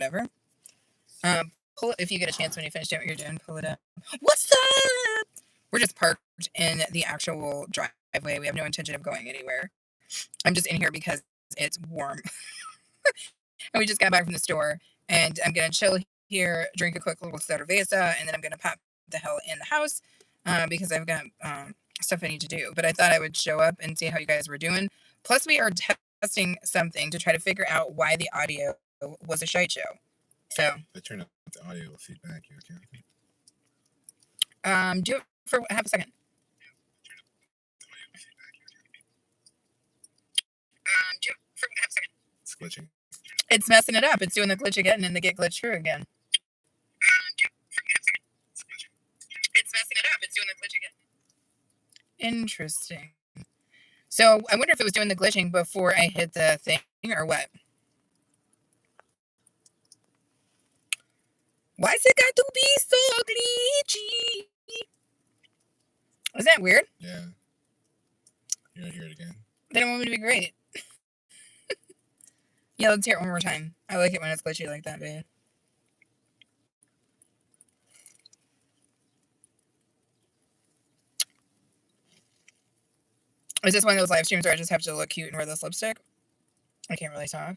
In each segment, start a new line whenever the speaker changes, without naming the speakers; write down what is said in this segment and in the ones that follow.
whatever. Pull it if you get a chance when you finish doing what you're doing. Pull it up. What's up? We're just parked in the actual driveway. We have no intention of going anywhere. I'm just in here because it's warm. And we just got back from the store, and I'm gonna chill here, drink a quick little cerveza, and then I'm gonna pop the hell in the house because I've got stuff I need to do. But I thought I would show up and see how you guys were doing. Plus, we are testing something to try to figure out why the audio was a shite show. So
I turn up the audio feedback. You
okay? Do it for half a second.
It's glitching.
It's messing it up. It's doing the glitch again, and the get glitch through again. It's messing it up. It's doing the glitch again. Interesting. So I wonder if it was doing the glitching before I hit the thing or what. Why's it got to be so glitchy? Is that weird?
Yeah. You want to hear it again?
They don't want me to be great. Yeah, let's hear it one more time. I like it when it's glitchy like that, babe. Is this one of those live streams where I just have to look cute and wear this lipstick? I can't really talk.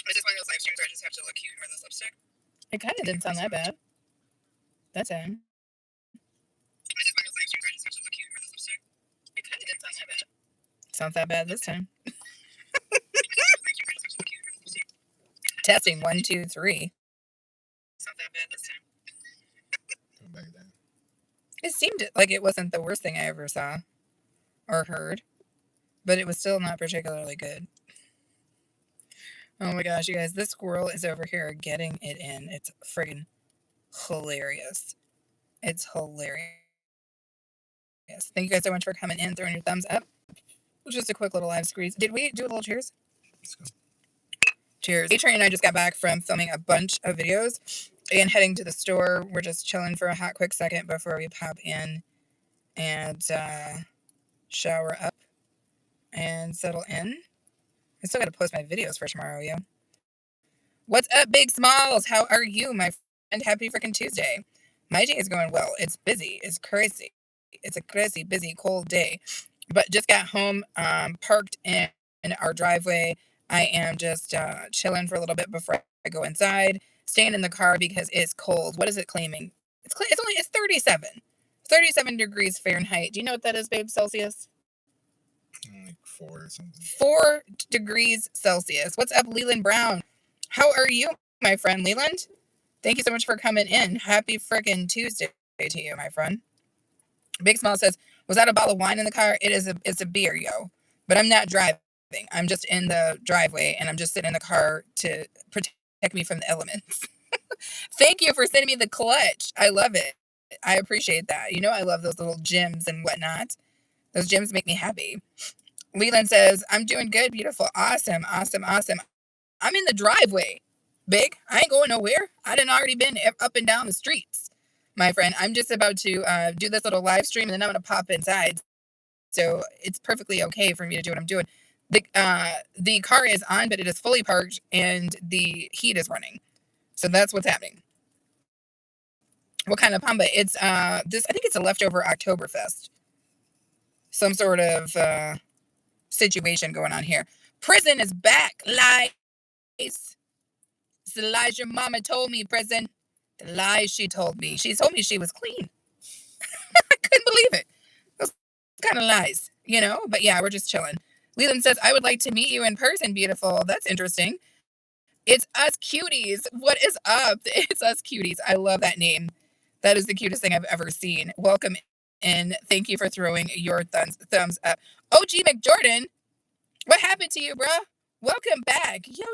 Is this one of those live streams where I just have to look cute and wear this lipstick? It kind of didn't sound that bad. That time. Is this one of those live streams where I just have to look cute and wear this lipstick? It kind of didn't sound that bad. Sounds that bad this time. Testing 1, 2, 3. Sounds that bad this time.
Come back down.
It seemed like it wasn't the worst thing I ever saw or heard, but it was still not particularly good. Oh my gosh, you guys, this squirrel is over here getting it in. It's friggin' hilarious. It's hilarious. Thank you guys so much for coming in, throwing your thumbs up. Just a quick little live squeeze. Did we do a little cheers?
Let's go.
Cheers. A-Train and I just got back from filming a bunch of videos and heading to the store. We're just chilling for a hot quick second before we pop in and shower up and settle in. I still got to post my videos for tomorrow, yo. What's up, Big Smalls? How are you, my friend? Happy freaking Tuesday. My day is going well. It's busy. It's crazy. It's a crazy, busy, cold day. But just got home, parked in our driveway. I am just chilling for a little bit before I go inside. Staying in the car because it's cold. What is it claiming? It's 37 degrees Fahrenheit. Do you know what that is, babe? Celsius?
Like 4 or something.
4 degrees Celsius. What's up, Leland Brown? How are you, my friend Leland? Thank you so much for coming in. Happy freaking Tuesday to you, my friend. Big Small says, was that a bottle of wine in the car? It's a beer, yo. But I'm not driving. I'm just in the driveway, and I'm just sitting in the car to protect me from the elements. Thank you for sending me the clutch. I love it. I appreciate that. You know I love those little gems and whatnot. Those gems make me happy. Leland says, I'm doing good, beautiful, awesome. I'm in the driveway, Big. I ain't going nowhere. I done already been up and down the streets, my friend. I'm just about to do this little live stream, and then I'm going to pop inside. So it's perfectly okay for me to do what I'm doing. The car is on, but it is fully parked, and the heat is running. So that's what's happening. What kind of pamba? It's I think it's a leftover Oktoberfest. Some sort of situation going on here. Prison is back, lies. It's the lies your mama told me, prison. The lies she told me. She told me she was clean. I couldn't believe it. Those kind of lies, you know? But yeah, we're just chilling. Leland says, I would like to meet you in person, beautiful. That's interesting. It's Us Cuties. What is up? It's Us Cuties. I love that name. That is the cutest thing I've ever seen. Welcome in. Thank you for throwing your thumbs up. OG McJordan, what happened to you, bruh? Welcome back. Yo.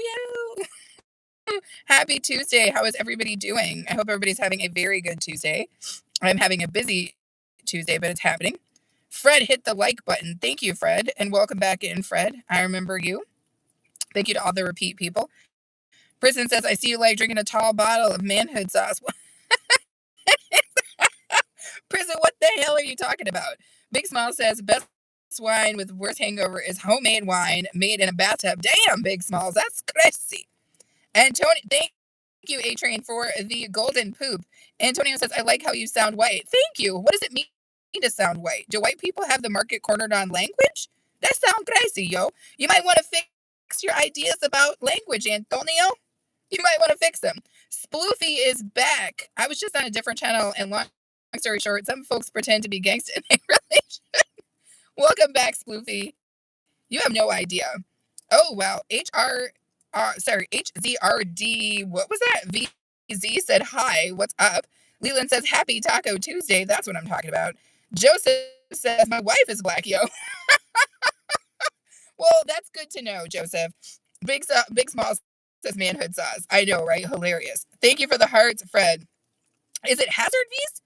Happy Tuesday. How is everybody doing? I hope everybody's having a very good Tuesday. I'm having a busy Tuesday, but it's happening. Fred hit the like button. Thank you, Fred. And welcome back in, Fred. I remember you. Thank you to all the repeat people. Prison says, I see you like drinking a tall bottle of manhood sauce. Prison, what the hell are you talking about? Big Smile says, best wine with worst hangover is homemade wine made in a bathtub. Damn, Big Smalls, that's crazy. Antonio, thank you, A Train, for the golden poop. Antonio says, I like how you sound white. Thank you. What does it mean to sound white? Do white people have the market cornered on language? That sounds crazy, yo. You might want to fix your ideas about language, Antonio. You might want to fix them. Sploofy is back. I was just on a different channel, and long story short, some folks pretend to be gangsta and they really should. Welcome back, Sploofy. You have no idea. Oh, wow. HZRD, what was that? VZ said, hi, what's up? Leland says, happy Taco Tuesday. That's what I'm talking about. Joseph says, my wife is black, yo. Well, that's good to know, Joseph. Big Small says, manhood sauce. I know, right? Hilarious. Thank you for the hearts, Fred. Is it Hazard V's?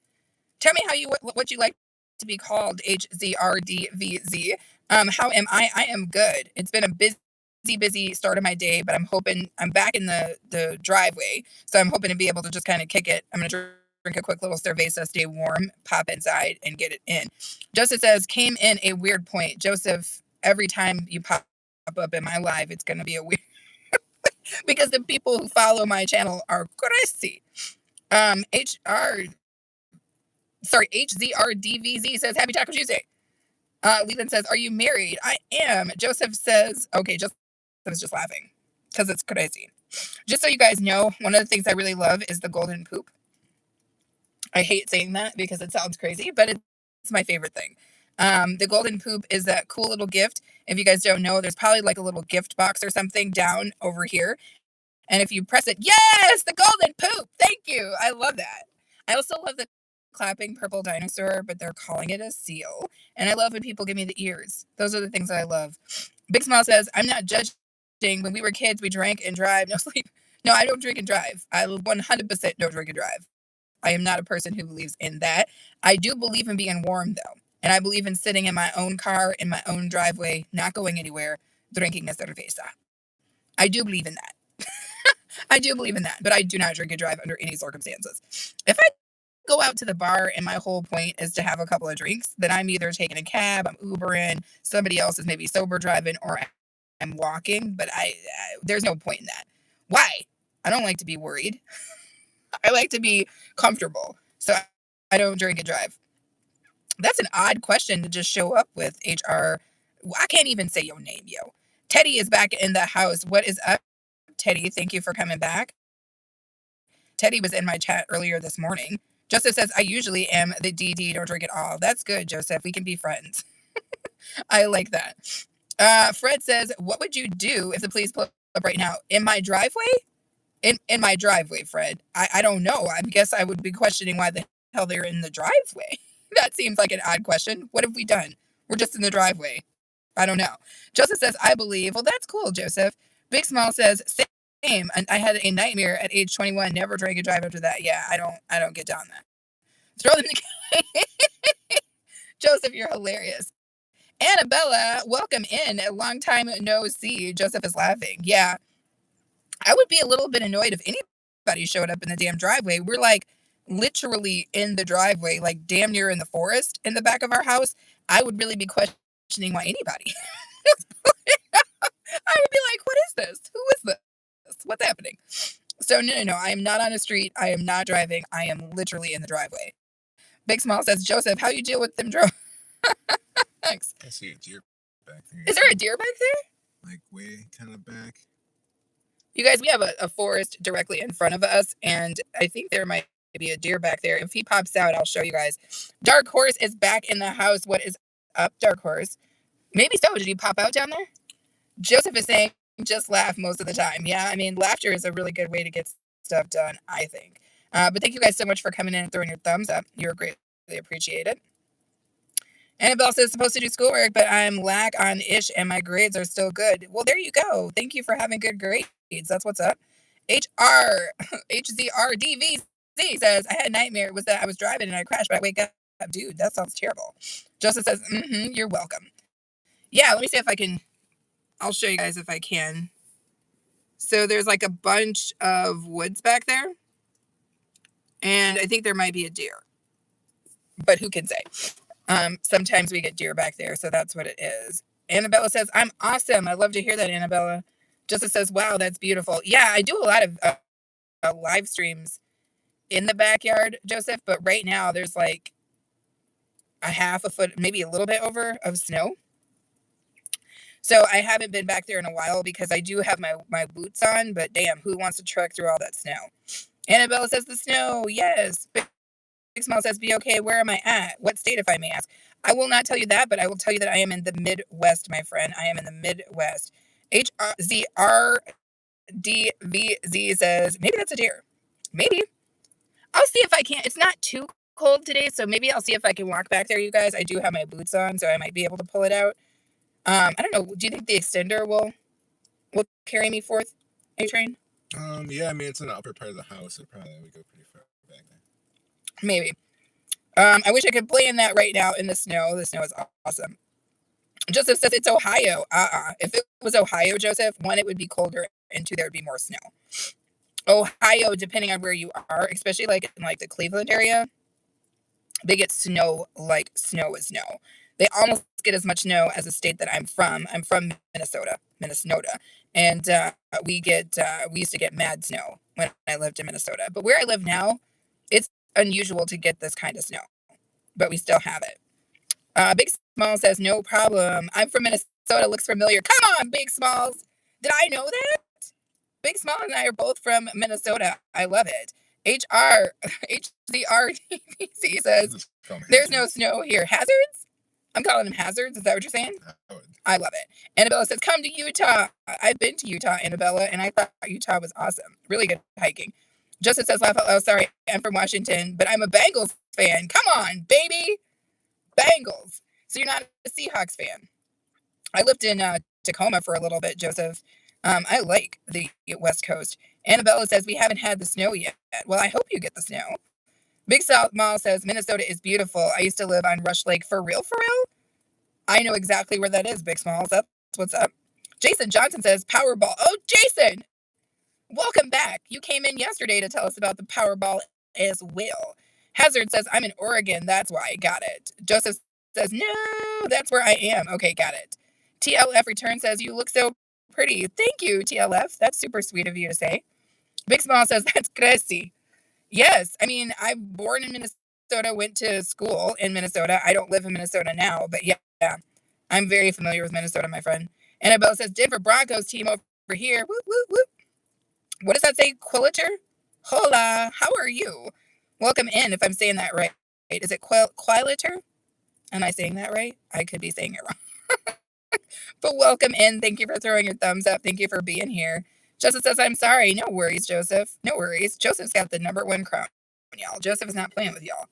Tell me what you like to be called, HZRDVZ. How am I? I am good. It's been a busy start of my day, but I'm hoping I'm back in the driveway, so I'm hoping to be able to just kind of kick it. I'm gonna drink a quick little cerveza, stay warm, pop inside, and get it in. Joseph says, came in a weird point. Joseph, every time you pop up in my live, it's gonna be a weird because the people who follow my channel are crazy. HZRDVZ says, happy Taco Tuesday. Leland says, are you married? I am. Joseph says, okay, Joseph is just laughing because it's crazy. Just so you guys know, one of the things I really love is the golden poop. I hate saying that because it sounds crazy, but it's my favorite thing. The golden poop is that cool little gift. If you guys don't know, there's probably like a little gift box or something down over here. And if you press it, yes, the golden poop. Thank you. I love that. I also love the clapping purple dinosaur, but they're calling it a seal. And I love when people give me the ears. Those are the things that I love. Big Smile says, I'm not judging. When we were kids, we drank and drive, no sleep. No, I don't drink and drive. I 100% don't drink and drive. I am not a person who believes in that. I do believe in being warm, though. And I believe in sitting in my own car, in my own driveway, not going anywhere, drinking a cerveza. I do believe in that. I do believe in that, but I do not drink and drive under any circumstances. If I go out to the bar and my whole point is to have a couple of drinks, then I'm either taking a cab, I'm Ubering, somebody else is maybe sober driving, or I'm walking, but there's no point in that. Why? I don't like to be worried. I like to be comfortable. So I don't drink and drive. That's an odd question to just show up with, HR. I can't even say your name, yo. Teddy is back in the house. What is up, Teddy? Thank you for coming back. Teddy was in my chat earlier this morning. Joseph says, I usually am the DD, don't drink at all. That's good, Joseph. We can be friends. I like that. Fred says, what would you do if the police pull up right now? In my driveway? In my driveway, Fred. I don't know. I guess I would be questioning why the hell they're in the driveway. That seems like an odd question. What have we done? We're just in the driveway. I don't know. Joseph says, I believe. Well, that's cool, Joseph. Big Smile says, same. And I had a nightmare at age 21. Never drank and drive after that. Yeah, I don't get down that. Throw them the Joseph, you're hilarious. Annabella, welcome in. A long time no see. Joseph is laughing. Yeah. I would be a little bit annoyed if anybody showed up in the damn driveway. We're like literally in the driveway, like damn near in the forest in the back of our house. I would really be questioning why anybody. I would be like, what is this? Who is this? What's happening? So no. I am not on a street. I am not driving. I am literally in the driveway. Big Smile says, Joseph, how you deal with them drones? Thanks.
I see a deer back there.
Is there a deer back there?
Like way kind of back.
You guys, we have a forest directly in front of us, and I think there might be a deer back there. If he pops out, I'll show you guys. Dark Horse is back in the house. What is up, Dark Horse? Maybe so. Did he pop out down there? Joseph is saying, just laugh most of the time. Yeah, I mean, laughter is a really good way to get stuff done, I think. But thank you guys so much for coming in and throwing your thumbs up. You're greatly appreciated. Annabelle says, supposed to do schoolwork, but I'm lack on ish and my grades are still good. Well, there you go. Thank you for having good grades. That's what's up. HZRDVZ says, I had a nightmare. It was that I was driving and I crashed, but I wake up. Dude, that sounds terrible. Joseph says, you're welcome. Yeah, let me see if I can. I'll show you guys if I can. So there's like a bunch of woods back there. And I think there might be a deer. But who can say? Sometimes we get deer back there, so that's what it is. Annabella says, I'm awesome. I love to hear that, Annabella. Joseph says, wow, that's beautiful. Yeah, I do a lot of live streams in the backyard, Joseph, but right now there's like a half a foot, maybe a little bit over of snow. So I haven't been back there in a while because I do have my boots on, but damn, who wants to trek through all that snow? Annabella says the snow, yes. Big Smile says, be okay, where am I at? What state, if I may ask? I will not tell you that, but I will tell you that I am in the Midwest, my friend. I am in the Midwest. HZRDVZ says, maybe that's a deer. Maybe. I'll see if I can. It's not too cold today, so maybe I'll see if I can walk back there, you guys. I do have my boots on, so I might be able to pull it out. I don't know. Do you think the extender will carry me forth, A-Train?
Yeah, I mean, it's in the upper part of the house. It probably would go pretty far back there.
Maybe. I wish I could play in that right now in the snow. The snow is awesome. Joseph says it's Ohio. If it was Ohio, Joseph, one, it would be colder, and two, there would be more snow. Ohio, depending on where you are, especially like in like the Cleveland area, they get snow like snow is snow. They almost get as much snow as the state that I'm from. I'm from Minnesota, and we used to get mad snow when I lived in Minnesota. But where I live now, it's unusual to get this kind of snow, but we still have it. Big Small says no problem. I'm from Minnesota. Looks familiar. Come on, Big Smalls. Did I know that? Big Small and I are both from Minnesota. I love it. HZRTBC says there's no snow here. Hazards? I'm calling them hazards. Is that what you're saying? I love it. Annabella says, come to Utah. I've been to Utah, Annabella, and I thought Utah was awesome. Really good hiking. Joseph says, laugh out loud. Sorry, I'm from Washington, but I'm a Bengals fan. Come on, baby. Bengals. So you're not a Seahawks fan. I lived in Tacoma for a little bit, Joseph. I like the West Coast. Annabella says, we haven't had the snow yet. Well, I hope you get the snow. Big South Mall says, Minnesota is beautiful. I used to live on Rush Lake. For real, for real? I know exactly where that is, Big Smalls. That's what's up. Jason Johnson says, Powerball. Oh, Jason! Welcome back. You came in yesterday to tell us about the Powerball as well. Hazard says, I'm in Oregon. That's why I got it. Joseph says, no, that's where I am. Okay, got it. TLF Return says, you look so pretty. Thank you, TLF. That's super sweet of you to say. Big Small says, that's crazy. Yes, I mean, I'm born in Minnesota, went to school in Minnesota. I don't live in Minnesota now, but yeah, I'm very familiar with Minnesota, my friend. Annabelle says, Denver Broncos team over here. Whoop, whoop, whoop. What does that say? Quilliter? Hola, how are you? Welcome in, if I'm saying that right. Is it Quilliter? Am I saying that right? I could be saying it wrong. But welcome in. Thank you for throwing your thumbs up. Thank you for being here. Joseph says, I'm sorry. No worries, Joseph. No worries. Joseph's got the #1 crown, y'all. Joseph is not playing with y'all.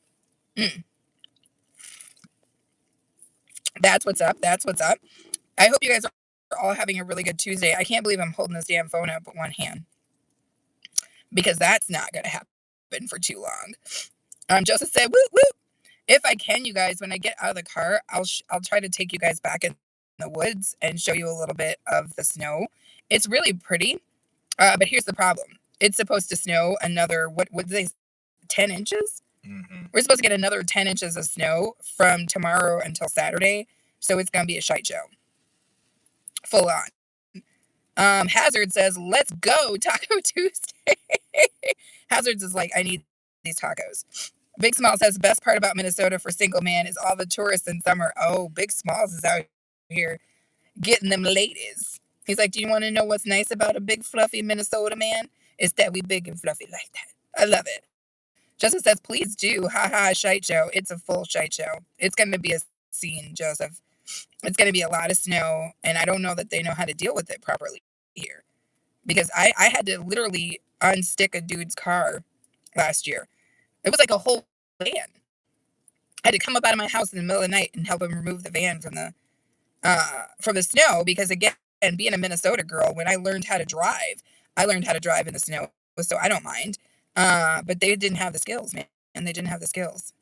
That's what's up. That's what's up. I hope you guys are all having a really good Tuesday. I can't believe I'm holding this damn phone up with one hand, because that's not going to happen for too long. Joseph said, whoop, whoop. If I can, you guys, when I get out of the car, I'll try to take you guys back in the woods and show you a little bit of the snow. It's really pretty. But here's the problem. It's supposed to snow another, what did they, 10 inches?
Mm-hmm.
We're supposed to get another 10 inches of snow from tomorrow until Saturday. So it's going to be a shite show. Full on. Hazard says, let's go, Taco Tuesday. Hazards is like, I need these tacos. Big Smalls says, best part about Minnesota for single man is all the tourists in summer. Oh, Big Smalls is out here getting them ladies. He's like, do you want to know what's nice about a big, fluffy Minnesota man? It's that we big and fluffy like that. I love it. Joseph says, please do. Ha ha, shite show. It's a full shite show. It's going to be a scene, Joseph. It's going to be a lot of snow, and I don't know that they know how to deal with it properly here. Because I had to literally unstick a dude's car last year. It was like a whole van. I had to come up out of my house in the middle of the night and help him remove the van from the snow, because again, being a Minnesota girl, when I learned how to drive in the snow, so I don't mind. But they didn't have the skills, man, and they didn't have the skills.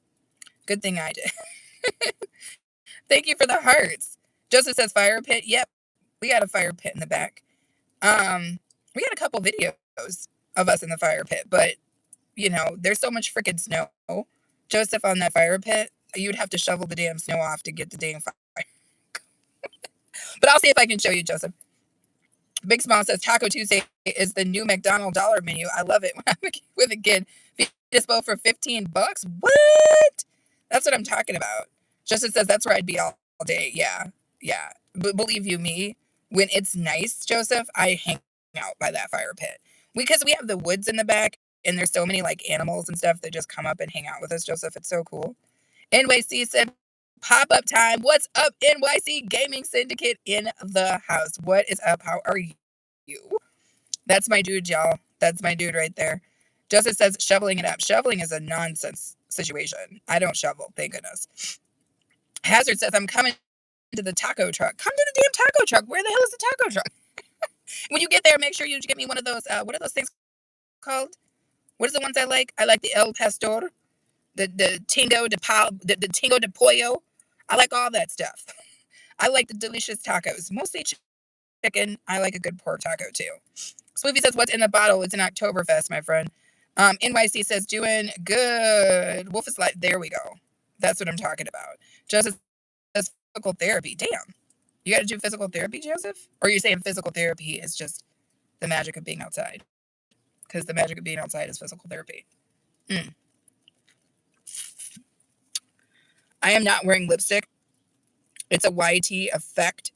Good thing I did. Thank you for the hearts. Joseph says fire pit. Yep, we got a fire pit in the back. We got a couple videos of us in the fire pit, but you know, there's so much freaking snow. Joseph, on that fire pit, you'd have to shovel the damn snow off to get the damn fire. But I'll see if I can show you, Joseph. Big Small says Taco Tuesday is the new McDonald's dollar menu. I love it when I'm with a kid. Feed us both for $15. What? That's what I'm talking about. Justin says that's where I'd be all day. Yeah. Yeah. But believe you me, when it's nice, Joseph, I hang out by that fire pit. Because we have the woods in the back and there's so many like animals and stuff that just come up and hang out with us, Joseph. It's so cool. NYC said pop-up time. What's up, NYC Gaming Syndicate in the house? What is up? How are you? That's my dude, y'all. That's my dude right there. Joseph says shoveling it up. Shoveling is a nonsense situation. I don't shovel, thank goodness. Hazard says I'm coming to the taco truck. Come to the damn taco truck. Where the hell is the taco truck? When you get there, make sure you get me one of those. What are those things called? What are the ones I like? I like the El Pastor, the Tingo the Tingo de Pollo. I like all that stuff. I like the delicious tacos, mostly chicken. I like a good pork taco too. Swoopy says, "What's in the bottle?" It's an Oktoberfest, my friend. NYC says, "Doing good." Wolf is like, there we go. That's what I'm talking about. Joseph says, "Physical therapy." Damn, you got to do physical therapy, Joseph? Or you're saying physical therapy is just the magic of being outside? Because the magic of being outside is physical therapy. I am not wearing lipstick. It's a YT effect,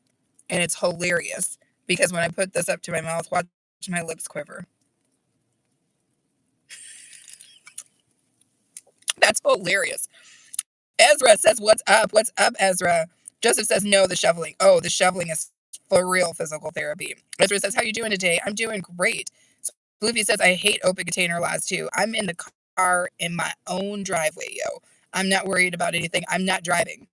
and it's hilarious because when I put this up to my mouth, watch my lips quiver. That's hilarious. Ezra says, "What's up? What's up, Ezra?" Joseph says, "No, the shoveling." Oh, the shoveling is for real physical therapy. Ezra says, "How you doing today?" I'm doing great. Bloopy says, "I hate open container laws too. I'm in the car in my own driveway, yo. I'm not worried about anything. I'm not driving.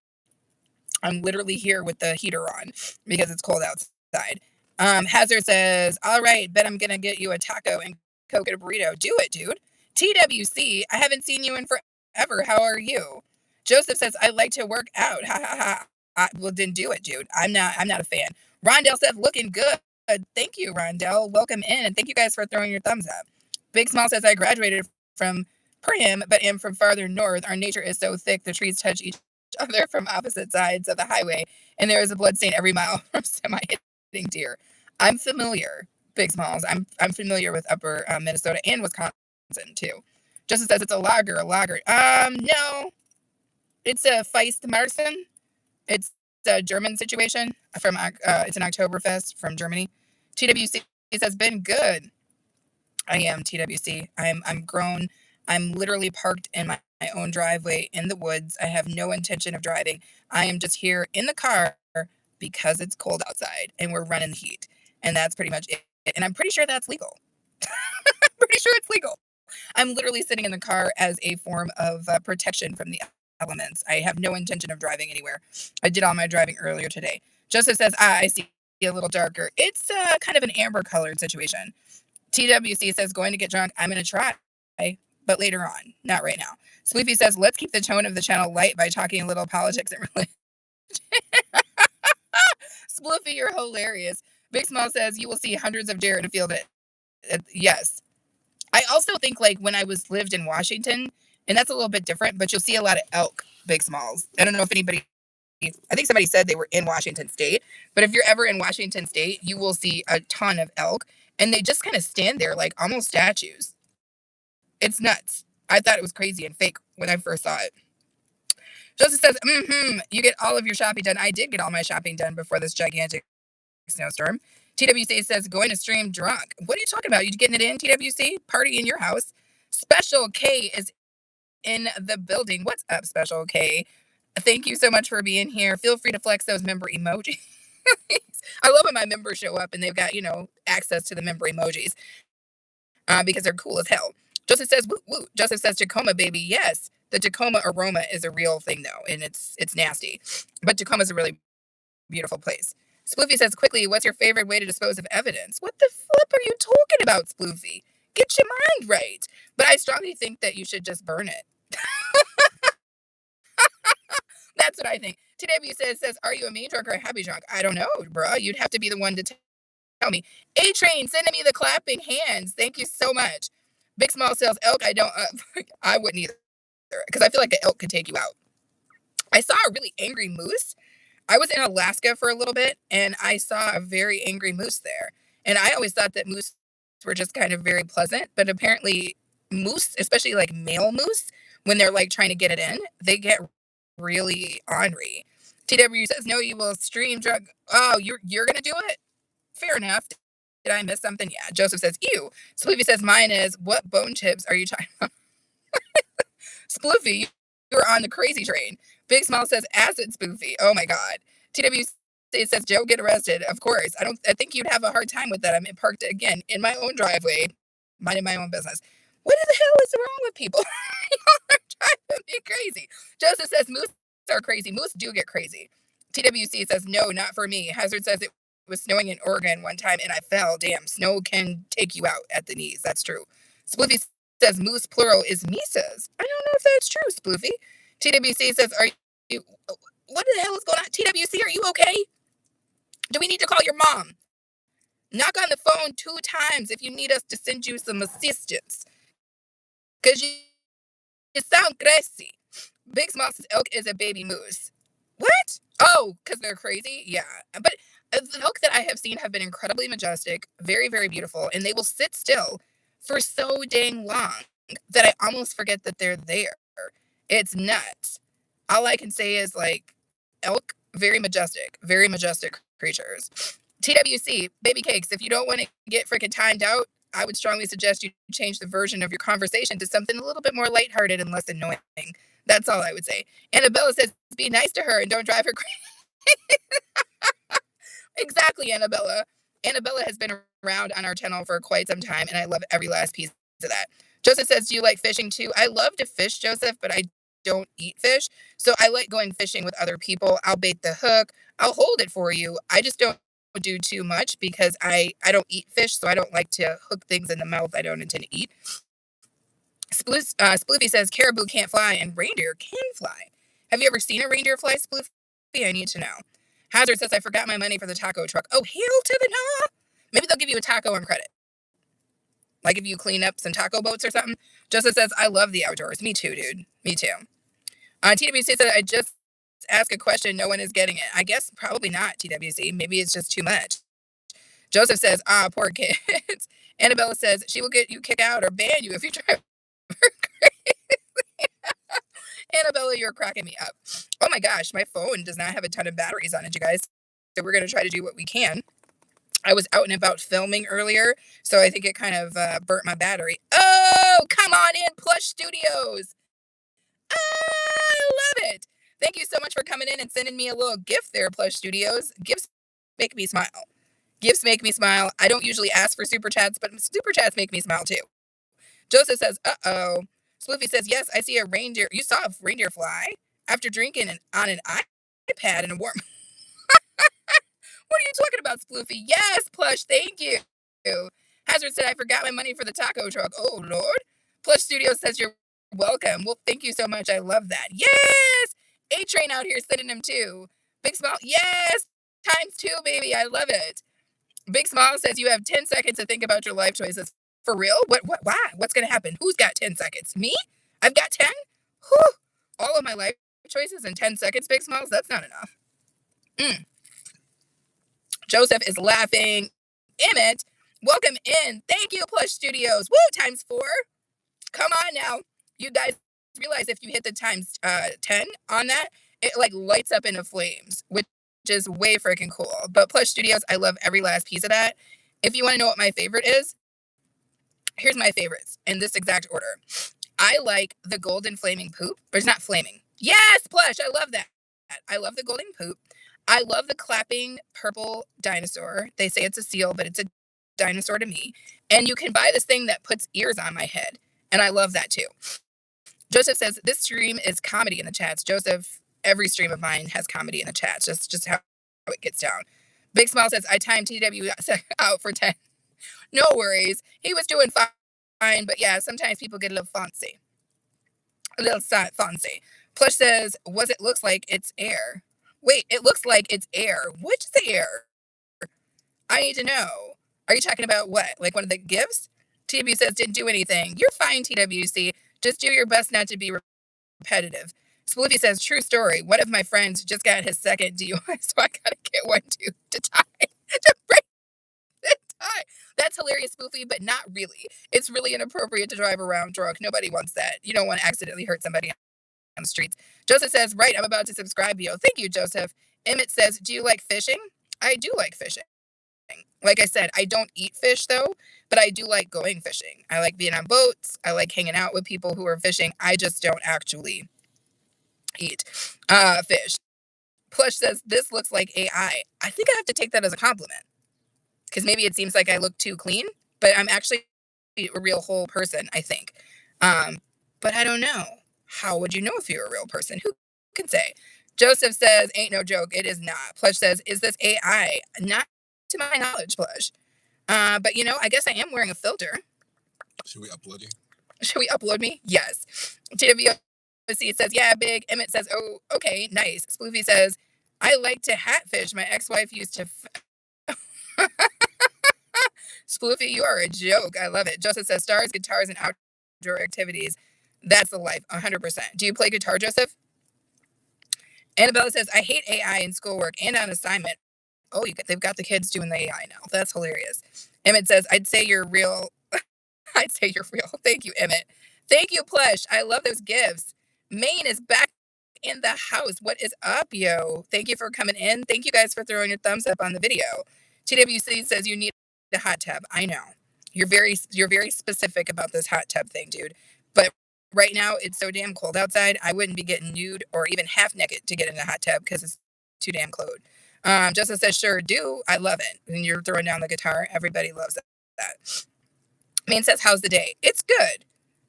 I'm literally here with the heater on because it's cold outside." Hazard says, "All right, bet I'm gonna get you a taco and Coke and a burrito. Do it, dude." TWC, I haven't seen you in forever. How are you? Joseph says, "I like to work out. Ha ha ha." Well, then do it, dude. I'm not a fan. Rondell says, "Looking good." Thank you, Rondell. Welcome in, and thank you guys for throwing your thumbs up. Big Small says, "I graduated from Prim, but am from farther north. Our nature is so thick, the trees touch each other from opposite sides of the highway, and there is a blood stain every mile from semi-hitting deer." I'm familiar, Big Smalls. I'm familiar with Upper Minnesota and Wisconsin too. Justin says it's a lager. No, it's a Feist Marzen. It's a German situation from it's an Oktoberfest from Germany. TWC says been good. I am TWC. I'm grown. I'm literally parked in my own driveway in the woods. I have no intention of driving. I am just here in the car because it's cold outside and we're running the heat. And that's pretty much it. And I'm pretty sure that's legal. I'm pretty sure it's legal. I'm literally sitting in the car as a form of protection from the elements. I have no intention of driving anywhere. I did all my driving earlier today. Joseph says, I see a little darker. It's kind of an amber colored situation. TWC says, "Going to get drunk. I'm going to try, but later on, not right now." Sleepy says, "Let's keep the tone of the channel light by talking a little politics and religion." Sploofy, you're hilarious. Big Small says, "You will see hundreds of deer in a field." Yes. I also think like when I lived in Washington, and that's a little bit different, but you'll see a lot of elk, Big Smalls. I don't know if anybody, I think somebody said they were in Washington State, but if you're ever in Washington State, you will see a ton of elk, and they just kind of stand there like almost statues. It's nuts. I thought it was crazy and fake when I first saw it. Joseph says, "You get all of your shopping done." I did get all my shopping done before this gigantic snowstorm. TWC says, "Going to stream drunk." What are you talking about? You getting it in, TWC? Party in your house. Special K is in the building. What's up, Special K? Thank you so much for being here. Feel free to flex those member emojis. I love when my members show up and they've got, access to the member emojis because they're cool as hell. Joseph says, "Woo, woo." Joseph says, "Tacoma, baby." Yes, the Tacoma aroma is a real thing, though, and it's nasty. But Tacoma's a really beautiful place. Sploofy says, "Quickly, what's your favorite way to dispose of evidence?" What the flip are you talking about, Sploofy? Get your mind right. But I strongly think that you should just burn it. That's what I think. TW says, "Are you a mean drunk or a happy drunk?" I don't know, bro. You'd have to be the one to tell me. A-Train, sending me the clapping hands. Thank you so much. Big Small says, "Elk, I don't, I wouldn't either. Because I feel like an elk could take you out." I saw a really angry moose. I was in Alaska for a little bit, and I saw a very angry moose there. And I always thought that moose were just kind of very pleasant, but apparently moose, especially like male moose, when they're like trying to get it in, they get really ornery. TW says, "No, you will stream drug." Oh, you're gonna do it? Fair enough. Did I miss something? Yeah. Joseph says, "Ew." Sploofy says, "Mine is what bone chips are you talking about?" Sploofy, you're on the crazy train. Big Smile says, "Acid Spoofy." Oh my god. TW says, "Joe, get arrested." Of course. I think you'd have a hard time with that. I'm parked again in my own driveway, minding my own business. What the hell is wrong with people? Y'all are driving me crazy. Joseph says, "Moose are crazy." Moose do get crazy. TWC says, "No, not for me." Hazard says, "It was snowing in Oregon one time and I fell. Damn, snow can take you out at the knees." That's true. Sploofy says, "Moose plural is Misas." I don't know if that's true, Sploofy. TWC says, "Are you, what the hell is going on? TWC, are you okay? Do we need to call your mom? Knock on the phone 2 times if you need us to send you some assistance. Because you sound crazy." Big Smile says, "Elk is a baby moose." What? Oh, because they're crazy? Yeah. But the elk that I have seen have been incredibly majestic, very, very beautiful, and they will sit still for so dang long that I almost forget that they're there. It's nuts. All I can say is like elk, very majestic creatures. TWC, baby cakes, if you don't want to get freaking timed out, I would strongly suggest you change the version of your conversation to something a little bit more lighthearted and less annoying. That's all I would say. Annabella says, "Be nice to her and don't drive her crazy." Exactly, Annabella. Annabella has been around on our channel for quite some time, and I love every last piece of that. Joseph says, "Do you like fishing too?" I love to fish, Joseph, but I don't eat fish. So I like going fishing with other people. I'll bait the hook, I'll hold it for you. I just don't do too much because I don't eat fish, so I don't like to hook things in the mouth I don't intend to eat. Sploofy says, "Caribou can't fly and reindeer can fly." Have you ever seen a reindeer fly, Sploofy? I need to know. Hazard says, "I forgot my money for the taco truck." Oh, hell to the no. Maybe they'll give you a taco on credit. Like if you clean up some taco boats or something. Joseph says, "I love the outdoors." Me too, dude. Me too. TWC said, "I just ask a question. No one is getting it." I guess probably not, TWC. Maybe it's just too much. Joseph says, "Ah, poor kids." Annabella says, "She will get you kicked out or ban you if you try." Annabella, you're cracking me up. Oh my gosh, my phone does not have a ton of batteries on it, you guys. So we're going to try to do what we can. I was out and about filming earlier, so I think it kind of burnt my battery. Oh, come on in, Plush Studios. I love it. Thank you so much for coming in and sending me a little gift there, Plush Studios. Gifts make me smile. Gifts make me smile. I don't usually ask for super chats, but super chats make me smile too. Joseph says, "Uh-oh." Sploofy says, "Yes, I see a reindeer. You saw a reindeer fly after drinking on an iPad in a warm." What are you talking about, Sploofy? Yes, Plush, thank you. Hazard said, "I forgot my money for the taco truck." Oh, Lord. Plush Studio says, "You're welcome." Well, thank you so much. I love that. Yes. A-Train out here sending them too. Big Smile. Yes. ×2, baby. I love it. Big Smile says, "You have 10 seconds to think about your life choices." For real? Why? What's going to happen? Who's got 10 seconds? Me? I've got 10? Whew. All of my life choices in 10 seconds, Big Smiles? That's not enough. Joseph is laughing. Emmett, welcome in. Thank you, Plush Studios. Woo, ×4. Come on now. You guys realize if you hit the ×10 on that, it like lights up into flames, which is way freaking cool. But Plush Studios, I love every last piece of that. If you want to know what my favorite is, here's my favorites in this exact order. I like the golden flaming poop. Or it's not flaming. Yes, Plush. I love that. I love the golden poop. I love the clapping purple dinosaur. They say it's a seal, but it's a dinosaur to me. And you can buy this thing that puts ears on my head. And I love that too. Joseph says, "This stream is comedy in the chats." Joseph, every stream of mine has comedy in the chats. That's just how it gets down. Big Smile says, "I timed TW out for 10. No worries. He was doing fine, but yeah, sometimes people get a little fancy. A little fancy. Plush says, "Was it looks like it's air." Wait, it looks like it's air. Which is the air? I need to know. Are you talking about what? Like one of the gifts? TW says, "Didn't do anything." You're fine, TWC. Just do your best not to be repetitive. Sploofy says, "True story. One of my friends just got his second DUI, so I gotta get one too to tie to break the That's hilarious, Spoofy, but not really. It's really inappropriate to drive around drunk. Nobody wants that. You don't want to accidentally hurt somebody on the streets. Joseph says, right, I'm about to subscribe you. Thank you, Joseph. Emmett says, do you like fishing? I do like fishing. Like I said, I don't eat fish though, but I do like going fishing. I like being on boats. I like hanging out with people who are fishing. I just don't actually eat fish. Plush says, this looks like AI. I think I have to take that as a compliment because maybe it seems like I look too clean, but I'm actually a real whole person, I think. But I don't know. How would you know if you're a real person? Who can say? Joseph says, ain't no joke. It is not. Plush says, is this AI? Not to my knowledge, Plush. But I guess I am wearing a filter.
Should we upload you?
Should we upload me? Yes. TWC says, yeah, big. Emmett says, oh, okay, nice. Spoofy says, I like to hatfish. My ex-wife used to... Spoofy, you are a joke. I love it. Joseph says, stars, guitars, and outdoor activities. That's the life, 100%. Do you play guitar, Joseph? Annabella says, I hate AI in schoolwork and on assignment. Oh, they've got the kids doing the AI now. That's hilarious. Emmett says, I'd say you're real. I'd say you're real. Thank you, Emmett. Thank you, Plush. I love those gifts. Maine is back in the house. What is up, yo? Thank you for coming in. Thank you guys for throwing your thumbs up on the video. TWC says you need a hot tub. I know. You're very specific about this hot tub thing, dude. But right now, it's so damn cold outside. I wouldn't be getting nude or even half naked to get in the hot tub because it's too damn cold. Justin says, sure do. I love it. When you're throwing down the guitar, everybody loves that. Maine says, how's the day? It's good.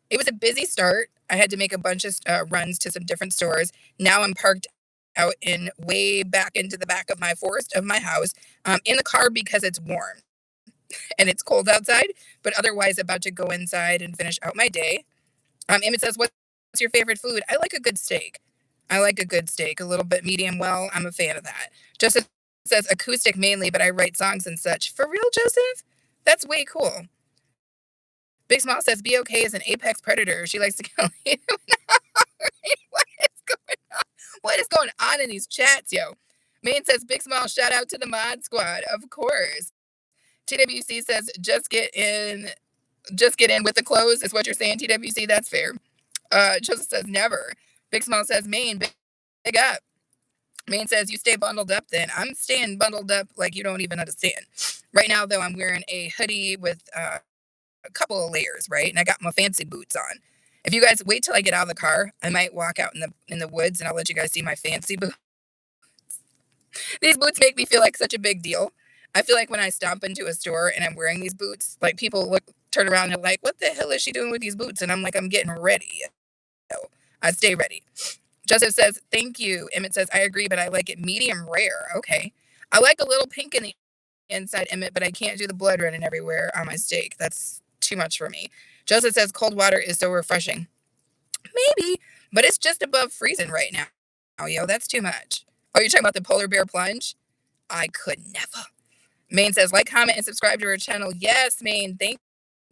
It was a busy start. I had to make a bunch of runs to some different stores. Now I'm parked out way back into the back of my forest of my house in the car because it's warm and it's cold outside, but otherwise about to go inside and finish out my day. Emmett says, what's your favorite food? I like a good steak. I like a good steak, a little bit medium well. I'm a fan of that. Joseph says acoustic mainly, but I write songs and such. For real, Joseph? That's way cool. Big Smile says BOK is an apex predator. She likes to kill you. What is going on in these chats, yo? Maine says Big Smile, shout out to the mod squad. Of course. TWC says just get in with the clothes is what you're saying, TWC. That's fair. Joseph says never. Big Smile says Maine, big up. Maine says you stay bundled up then. I'm staying bundled up like you don't even understand. Right now, though, I'm wearing a hoodie with a couple of layers, right? And I got my fancy boots on. If you guys wait till I get out of the car, I might walk out in the woods and I'll let you guys see my fancy boots. These boots make me feel like such a big deal. I feel like when I stomp into a store and I'm wearing these boots, like people turn around and they're like, what the hell is she doing with these boots? And I'm like, I'm getting ready. So I stay ready. Joseph says, thank you. Emmett says, I agree, but I like it medium rare. Okay. I like a little pink in the inside, Emmett, but I can't do the blood running everywhere on my steak. That's too much for me. Joseph says, cold water is so refreshing. Maybe, but it's just above freezing right now. Oh, yo, that's too much. Oh, you're talking about the polar bear plunge? I could never. Maine says, like, comment, and subscribe to her channel. Yes, Maine, thank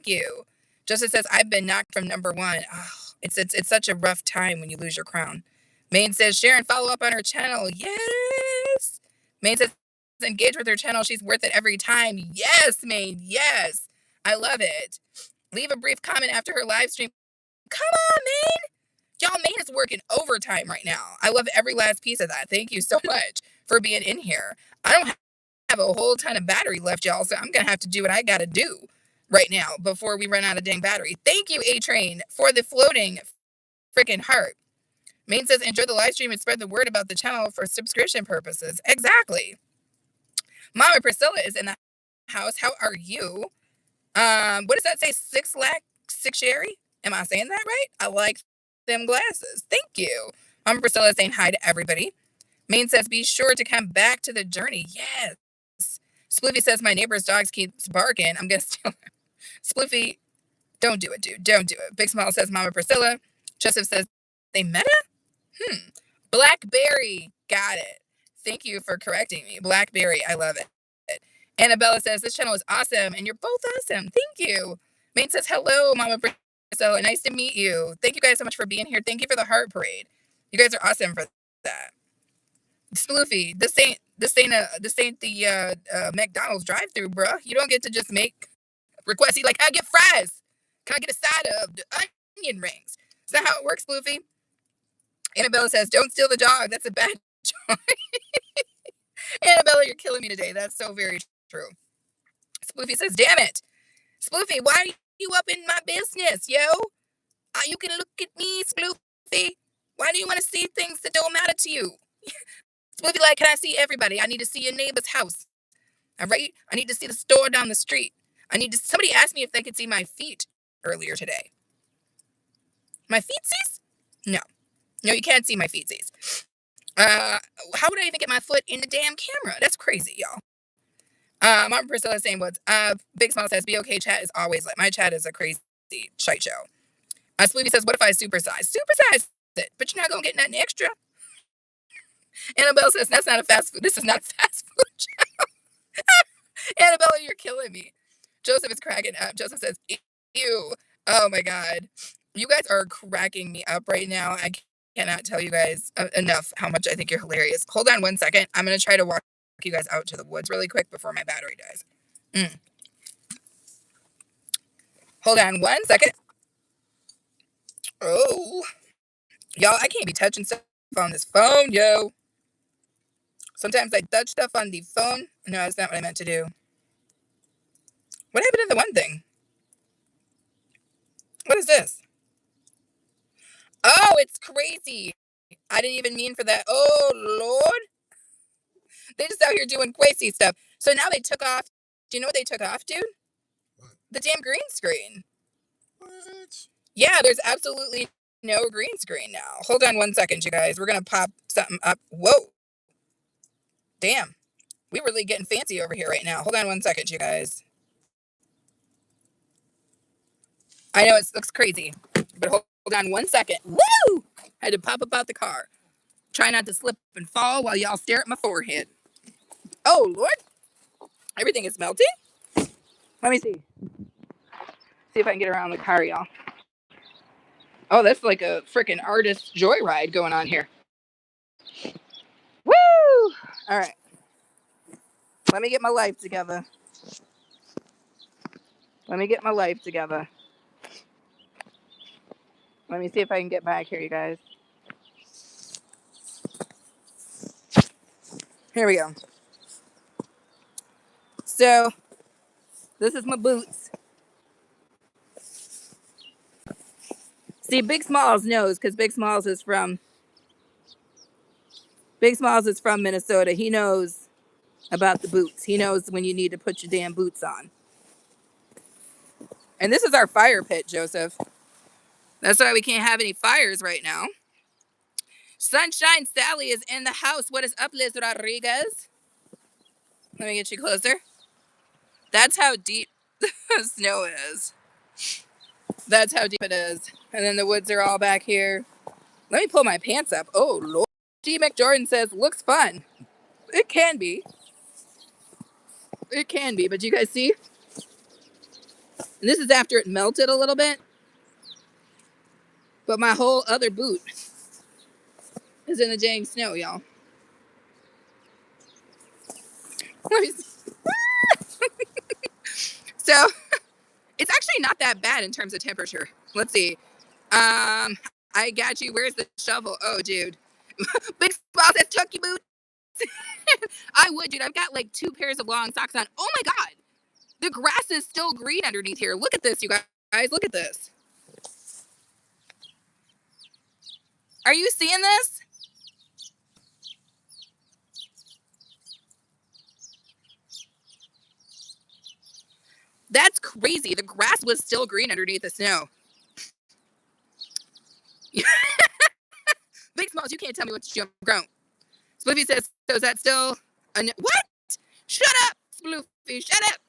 you. Joseph says, I've been knocked from number one. Oh, it's such a rough time when you lose your crown. Maine says, Sharon, follow up on her channel. Yes. Maine says, engage with her channel. She's worth it every time. Yes, Maine. Yes. I love it. Leave a brief comment after her live stream. Come on, Maine. Y'all, Maine is working overtime right now. I love every last piece of that. Thank you so much for being in here. I don't have a whole ton of battery left, y'all, so I'm going to have to do what I got to do right now before we run out of dang battery. Thank you, A-Train, for the floating freaking heart. Maine says, enjoy the live stream and spread the word about the channel for subscription purposes. Exactly. Mama Priscilla is in the house. How are you? What does that say? 6 Sherry? Am I saying that right? I like them glasses. Thank you. Mama Priscilla is saying hi to everybody. Maine says, be sure to come back to the journey. Yes. Spliffy says, my neighbor's dogs keeps barking. I'm going to steal them. Spliffy, don't do it, dude. Don't do it. Big Smile says, Mama Priscilla. Joseph says, they meta? Blackberry. Got it. Thank you for correcting me. Blackberry. I love it. Annabella says, this channel is awesome, and you're both awesome. Thank you. Maine says, hello, Mama Priscilla. Nice to meet you. Thank you guys so much for being here. Thank you for the heart parade. You guys are awesome for that. Sploofy, this ain't This ain't the McDonald's drive-through, bruh. You don't get to just make requests. Like, I get fries. Can I get a side of the onion rings? Is that how it works, Floofy? Annabella says, "Don't steal the dog. That's a bad choice." Annabella, you're killing me today. That's so very true. Spoofy says, "Damn it, Spoofy, why are you up in my business, yo? You can look at me, Spoofy. Why do you want to see things that don't matter to you?" Spoofy, like, "Can I see everybody? I need to see your neighbor's house. All right? I need to see the store down the street. Somebody asked me if they could see my feet earlier today. My feetsies? No. No, you can't see my feetsies. How would I even get my foot in the damn camera? That's crazy, y'all." Martin Priscilla saying, "What's up?" Big Smile says, "Be okay, chat is always like, my chat is a crazy shite show." Sleepy says, "What if I supersize?" Supersize it, but you're not going to get nothing extra. Annabelle says, "That's not a fast food. This is not a fast food channel." Annabella, you're killing me. Joseph is cracking up. Joseph says, "Ew." Oh my God. You guys are cracking me up right now. I cannot tell you guys enough how much I think you're hilarious. Hold on one second. I'm going to try to walk you guys out to the woods really quick before my battery dies. Hold on one second. Oh, y'all, I can't be touching stuff on this phone, yo. Sometimes I touch stuff on the phone. No, that's not what I meant to do. What happened to the one thing? What is this? Oh, it's crazy. I didn't even mean for that. Oh, Lord. They just out here doing crazy stuff. So now they took off. Do you know what they took off, dude?
What?
The damn green screen.
What?
Yeah, there's absolutely no green screen now. Hold on one second, you guys. We're going to pop something up. Whoa. Damn. We're really getting fancy over here right now. Hold on one second, you guys. I know it looks crazy, but hold on one second. Woo! Had to pop up out the car. Try not to slip and fall while y'all stare at my forehead. Oh, Lord. Everything is melting. Let me see. See if I can get around the car, y'all. Oh, that's like a freaking artist joyride going on here. Woo! All right. Let me get my life together. Let me see if I can get back here, you guys. Here we go. So, this is my boots. See, Big Smalls knows because Big Smalls is from Minnesota. He knows about the boots. He knows when you need to put your damn boots on. And this is our fire pit, Joseph. That's why we can't have any fires right now. Sunshine Sally is in the house. What is up, Liz Rodriguez? Let me get you closer. That's how deep the snow is. That's how deep it is. And then the woods are all back here. Let me pull my pants up. Oh, Lord. G. McJordan says, "Looks fun." It can be. It can be, but you guys see? And this is after it melted a little bit. But my whole other boot is in the dang snow, y'all. So, it's actually not that bad in terms of temperature. Let's see. I got you. Where's the shovel? Oh, dude. Big Small says, "Chucky boots." I would, dude. I've got like 2 pairs of long socks on. Oh my God. The grass is still green underneath here. Look at this, you guys. Look at this. Are you seeing this? That's crazy. The grass was still green underneath the snow. Big Smalls, you can't tell me what to do. I'm grown. Sploofy says, "So is that still what? Shut up, Sploofy. Shut up."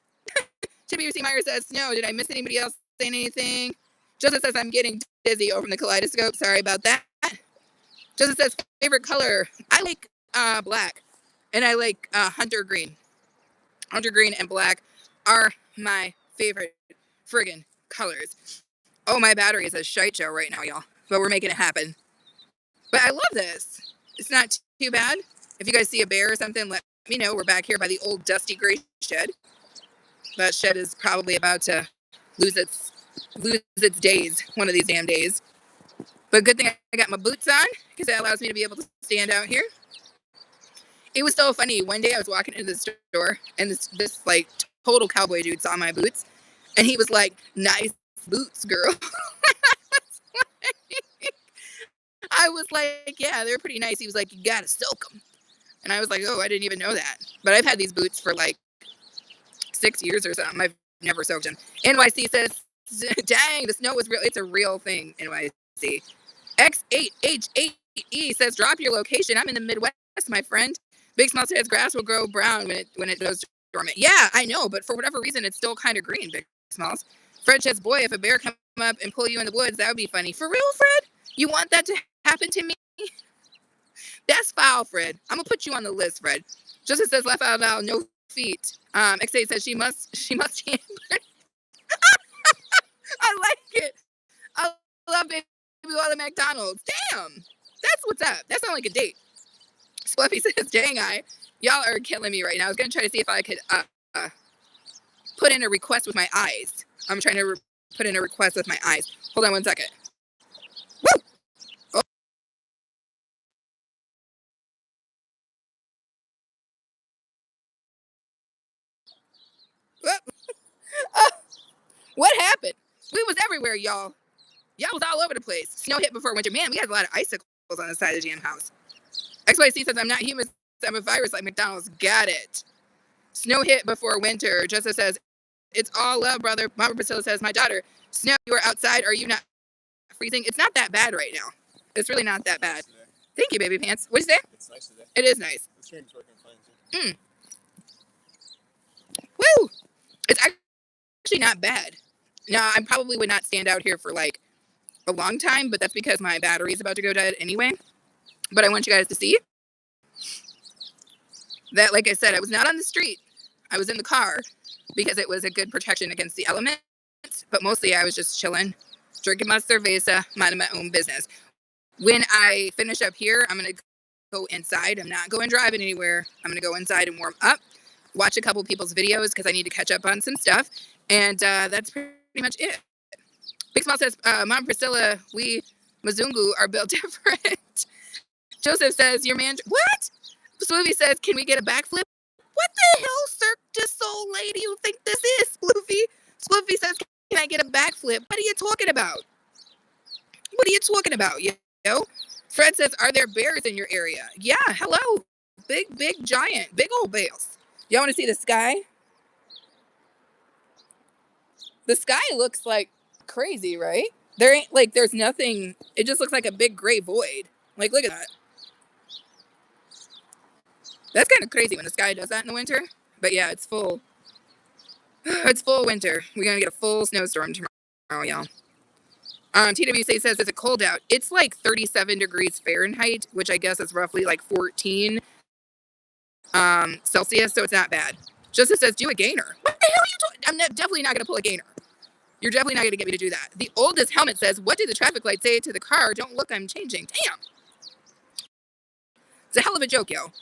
Chippy C. Meyer says, "No, did I miss anybody else saying anything?" Joseph says, "I'm getting dizzy over the kaleidoscope. Sorry about that." Joseph says, "Favorite color? I like black. And I like hunter green. Hunter green and black are my favorite friggin' colors." Oh, my battery is a shite show right now, y'all. But we're making it happen. But I love this. It's not too bad. If you guys see a bear or something, let me know. We're back here by the old dusty gray shed. That shed is probably about to lose its days one of these damn days. But good thing I got my boots on because that allows me to be able to stand out here. It was so funny. One day I was walking into the store and this like total cowboy dude saw my boots and he was like, "Nice boots, girl." I was like, "Yeah, they're pretty nice." He was like, "You gotta soak them," and I was like, "Oh, I didn't even know that." But I've had these boots for like 6 years or something. I've never soaked them. NYC says, "Dang, the snow was real." It's a real thing. NYC X8H8E says, "Drop your location. I'm in the Midwest, my friend." Big Smile says, "Grass will grow brown when it goes dormant." Yeah, I know, but for whatever reason, it's still kind of green. Big Smiles. Fred says, "Boy, if a bear come up and pull you in the woods, that would be funny." For real, Fred? You want that to happen to me? That's foul, Fred. I'm gonna put you on the list, Fred. Justice says, "Laugh out loud, no feet." X8 says, she must chamber. I like it. I love Baby All the McDonald's. Damn, that's what's up. That sounds like a date. Fluffy says, "Dang, y'all are killing me right now." I was gonna try to see if I could put in a request with my eyes. I'm trying to put in a request with my eyes. Hold on one second. Woo! Oh. Oh. What happened? We was everywhere, y'all. Y'all was all over the place. Snow hit before winter. Man, we had a lot of icicles on the side of the damn house. XYC says, "I'm not human. I'm a virus like McDonald's." Got it. Snow hit before winter. Justice says, "It's all love, brother." Mama Priscilla says, "My daughter, Snow, you are outside. Are you not freezing?" It's not that bad right now. It's really not that bad. Thank you, baby pants. What'd you say?
It's nice today.
It is nice.
The stream's working fine too.
Woo! It's actually not bad. Now, I probably would not stand out here for like a long time, but that's because my battery is about to go dead anyway. But I want you guys to see that, like I said, I was not on the street. I was in the car because it was a good protection against the elements. But mostly I was just chilling, drinking my cerveza, minding my own business. When I finish up here, I'm going to go inside. I'm not going driving anywhere. I'm going to go inside and warm up, watch a couple people's videos because I need to catch up on some stuff. And that's pretty much it. Big Smile says, "Mom Priscilla, we Mzungu are built different." Joseph says, "Your man..." What? Sploofy says, "Can we get a backflip?" What the hell, Cirque du Soleil lady, you think this is, Sploofy? Sploofy says, "Can I get a backflip?" What are you talking about? What are you talking about, you know? Fred says, "Are there bears in your area?" Yeah, hello. Big, giant, big old bears. Y'all want to see the sky? The sky looks like crazy, right? There ain't like, there's nothing. It just looks like a big gray void. Like, look at that. That's kind of crazy when the sky does that in the winter. But yeah, it's full. It's full winter. We're going to get a full snowstorm tomorrow, y'all. TWC says, "Is it cold out?" It's like 37 degrees Fahrenheit, which I guess is roughly like 14 Celsius, so it's not bad. Justice says, "Do a gainer." What the hell are you talking? I'm definitely not going to pull a gainer. You're definitely not going to get me to do that. The oldest helmet says, "What did the traffic light say to the car? Don't look, I'm changing." Damn. It's a hell of a joke, yo.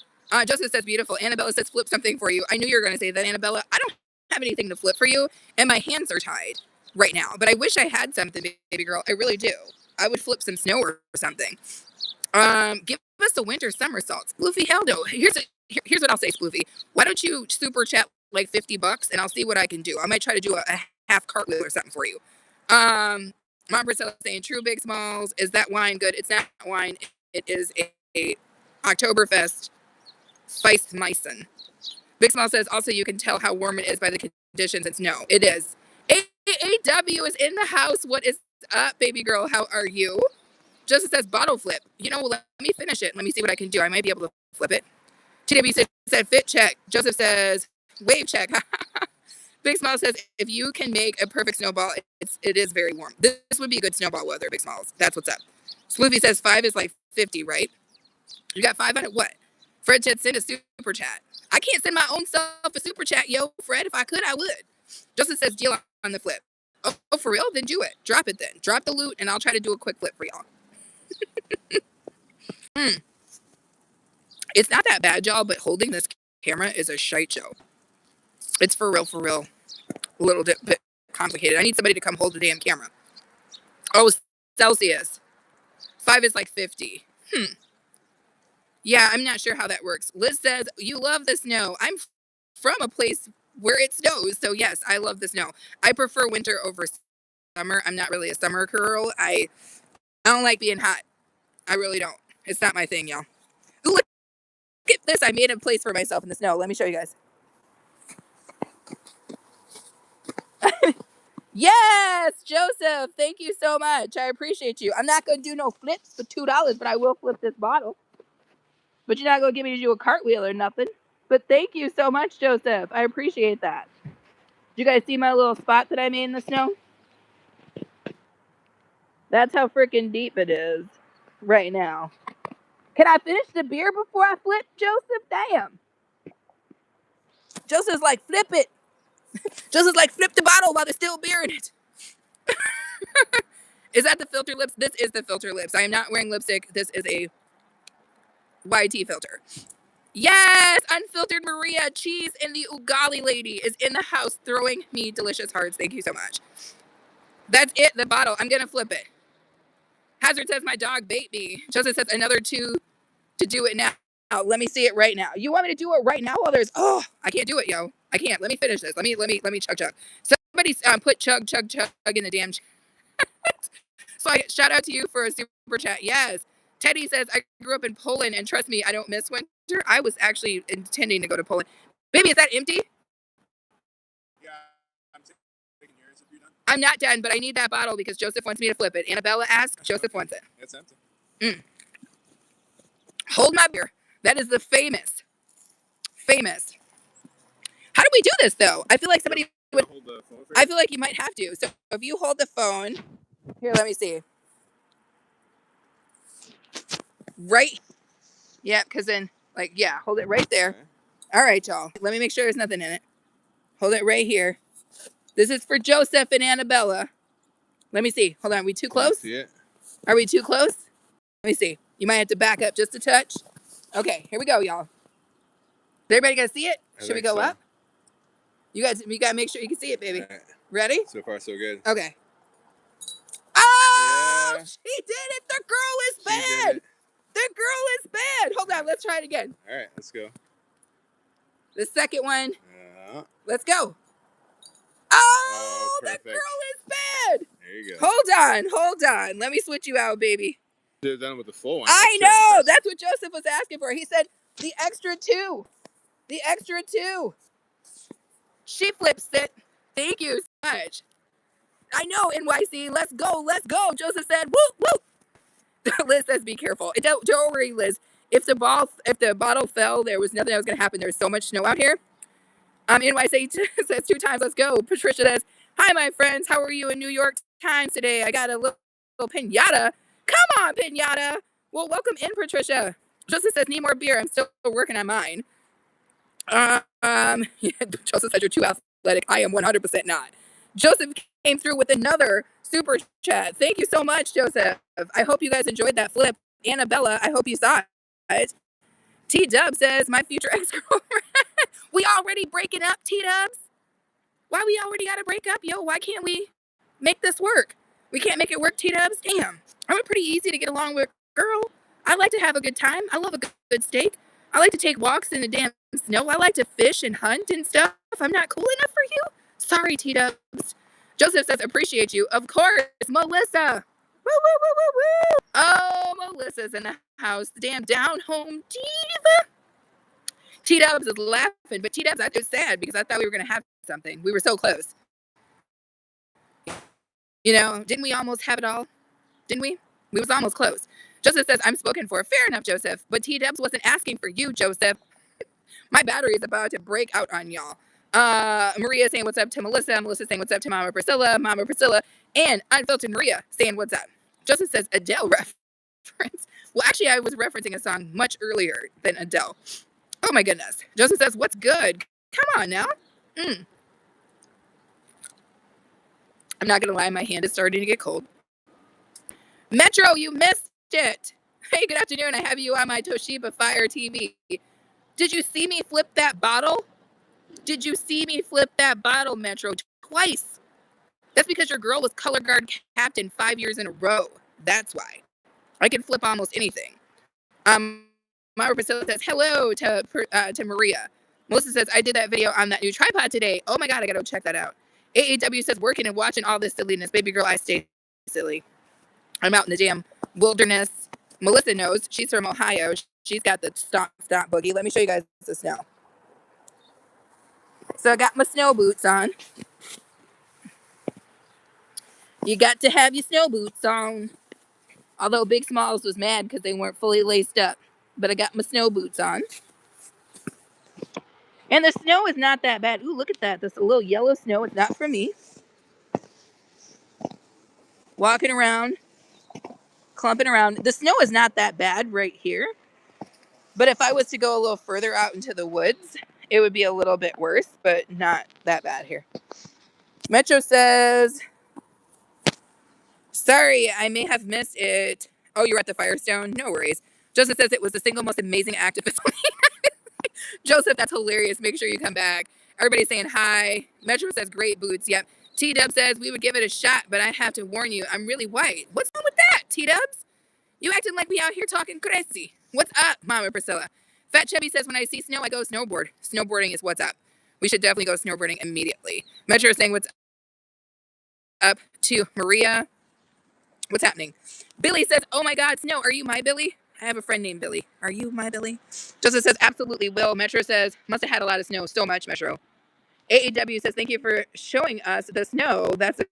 Justice says, "Beautiful." Annabella says, "Flip something for you." I knew you were going to say that, Annabella. I don't have anything to flip for you, and my hands are tied right now. But I wish I had something, baby girl. I really do. I would flip some snow or something. Give us a winter somersault. Sploofy, hell no. Here's what I'll say, Sploofy. Why don't you super chat like $50 and I'll see what I can do. I might try to do a half cartwheel or something for you. Mom Priscilla saying, "True Big Smalls. Is that wine good?" It's not wine. It is a Oktoberfest Feistmeissen. Big Small says, "Also, you can tell how warm it is by the conditions." It's no, it is. AAW is in the house. What is up, baby girl? How are you? Justice says, "Bottle flip." You know, let me finish it. Let me see what I can do. I might be able to flip it. TW said, "Fit check." Joseph says, "Wave check." Big Smile says, "If you can make a perfect snowball, it is very warm." This would be good snowball weather, Big Smalls. That's what's up. Sploofy says 5 is like 50, right? You got 5 on it? What? Fred said, "Send a super chat." I can't send my own self a super chat, yo, Fred. If I could, I would. Justin says, "Deal on the flip." Oh, for real? Then do it. Drop it then. Drop the loot, and I'll try to do a quick flip for y'all. It's not that bad, y'all, but holding this camera is a shite show. It's for real, a little bit complicated. I need somebody to come hold the damn camera. Oh, Celsius. 5 is like 50. Yeah, I'm not sure how that works. Liz says, you love the snow. I'm from a place where it snows, so yes, I love the snow. I prefer winter over summer. I'm not really a summer girl. I don't like being hot. I really don't. It's not my thing, y'all. Look at this. I made a place for myself in the snow. Let me show you guys. Yes, Joseph. Thank you so much. I appreciate you. I'm not going to do no flips for $2, but I will flip this bottle. But you're not going to get me to do a cartwheel or nothing. But thank you so much, Joseph. I appreciate that. Did you guys see my little spot that I made in the snow? That's how freaking deep it is right now. Can I finish the beer before I flip, Joseph? Damn. Joseph's like, flip it. Joseph's like, flip the bottle while there's still beer in it. Is that the filter lips? This is the filter lips. I am not wearing lipstick. This is a YT filter. Yes, unfiltered Maria Cheese and the Ugali lady is in the house throwing me delicious hearts. Thank you so much. That's it, the bottle. I'm going to flip it. Hazard says my dog bait me. Joseph says another 2 to do it now. Let me see it right now. You want me to do it right now while there's, I can't do it, yo. I can't. Let me finish this. Let me chug. Somebody put chug in the damn chat. So shout out to you for a super chat. Yes. Teddy says, I grew up in Poland, and trust me, I don't miss winter. I was actually intending to go to Poland. Baby, is that empty?
Yeah, I'm taking yours if you're done.
I'm not done, but I need that bottle because Joseph wants me to flip it. Annabella asked, Joseph wants it.
It's empty.
Hold my beer. That is the famous. How do we do this, though? I feel like somebody would.
Hold the phone for
I feel like you might have to. So if you hold the phone. Here, let me see. Right. Yeah, because then, hold it right there.
Okay.
All right, y'all. Let me make sure there's nothing in it. Hold it right here. This is for Joseph and Annabella. Let me see. Hold on. Are we too close?
See it?
Are we too close? Let me see. You might have to back up just a touch. Okay, here we go, y'all. Is everybody gonna see it? Should we go up? You gotta make sure you can see it, baby.
Right.
Ready?
So far, so good.
Okay. Oh,
Yeah.
she did it. The girl is bad. The girl is bad. Hold on. Let's try it again.
All right, let's go.
The second one.
Yeah.
Let's go. Oh, the
perfect.
girl is bad.
There you go.
Hold on. Let me switch you out, baby.
They're done with the full one.
I know. That's what Joseph was asking for. He said the extra 2. The extra 2. She flips it. Thank you so much. I know, NYC. Let's go. Joseph said, woo, woo. Liz says, be careful. Don't worry, Liz. If the bottle fell, there was nothing that was going to happen. There's so much snow out here. NYC says 2 times, let's go. Patricia says, hi, my friends. How are you in New York Times today? I got a little pinata. Come on, pinata. Well, welcome in, Patricia. Joseph says, need more beer. I'm still working on mine. Yeah, Joseph says, you're too athletic. I am 100% not. Joseph came through with another super chat. Thank you so much, Joseph. I hope you guys enjoyed that flip. Annabella, I hope you saw it. T-Dub says, my future ex-girlfriend. We already breaking up, T-Dubs? Why we already got to break up, yo? Why can't we make this work? We can't make it work, T-Dubs? Damn. I'm pretty easy to get along with, girl. I like to have a good time. I love a good steak. I like to take walks in the damn snow. I like to fish and hunt and stuff. I'm not cool enough for you? Sorry, T-Dubs. Joseph says, appreciate you. Of course, Melissa. Woo, woo, woo, woo, woo. Oh, Melissa's in the house. The damn down-home diva. T-Dubs is laughing, but T-Dubs, I was sad because I thought we were going to have something. We were so close. You know, didn't we almost have it all? Didn't we? We was almost close. Joseph says, I'm spoken for. Fair enough, Joseph. But T-Dubs wasn't asking for you, Joseph. My battery is about to break out on y'all. Maria saying what's up to Melissa. Melissa saying what's up to Mama Priscilla. And Unfiltered Maria saying what's up. Joseph says Adele reference. Well, actually, I was referencing a song much earlier than Adele. Oh, my goodness. Joseph says, what's good? Come on now. I'm not going to lie. My hand is starting to get cold. Metro, you missed it. Hey, good afternoon. I have you on my Toshiba Fire TV. Did you see me flip that bottle? Did you see me flip that bottle, Metro? Twice. That's because your girl was color guard captain 5 years in a row. That's why. I can flip almost anything. Myra Priscilla says hello to Maria. Melissa says I did that video on that new tripod today. Oh my god, I gotta check that out. AAW says working and watching all this silliness. Baby girl, I stay silly. I'm out in the damn wilderness. Melissa knows. She's from Ohio. She's got the stomp boogie. Let me show you guys the snow. So I got my snow boots on. You got to have your snow boots on. Although Big Smalls was mad because they weren't fully laced up. But I got my snow boots on. And the snow is not that bad. Ooh, look at that. This little yellow snow. It's not for me. Walking around. Clumping around. The snow is not that bad right here. But if I was to go a little further out into the woods, it would be a little bit worse. But not that bad here. Metro says, sorry, I may have missed it. Oh, you were at the Firestone? No worries. Joseph says it was the single most amazing act of Joseph, that's hilarious. Make sure you come back. Everybody's saying hi. Metro says great boots. Yep. T-Dub says we would give it a shot, but I have to warn you, I'm really white. What's wrong with that, T-Dubs? You acting like we out here talking crazy. What's up, Mama Priscilla? Fat Chubby says when I see snow, I go snowboard. Snowboarding is what's up. We should definitely go snowboarding immediately. Metro is saying what's up to Maria. What's happening? Billy says, oh my God, Snow, are you my Billy? I have a friend named Billy. Are you my Billy? Joseph says, absolutely will. Metro says, must have had a lot of snow. So much, Metro. AAW says, thank you for showing us the snow. That's the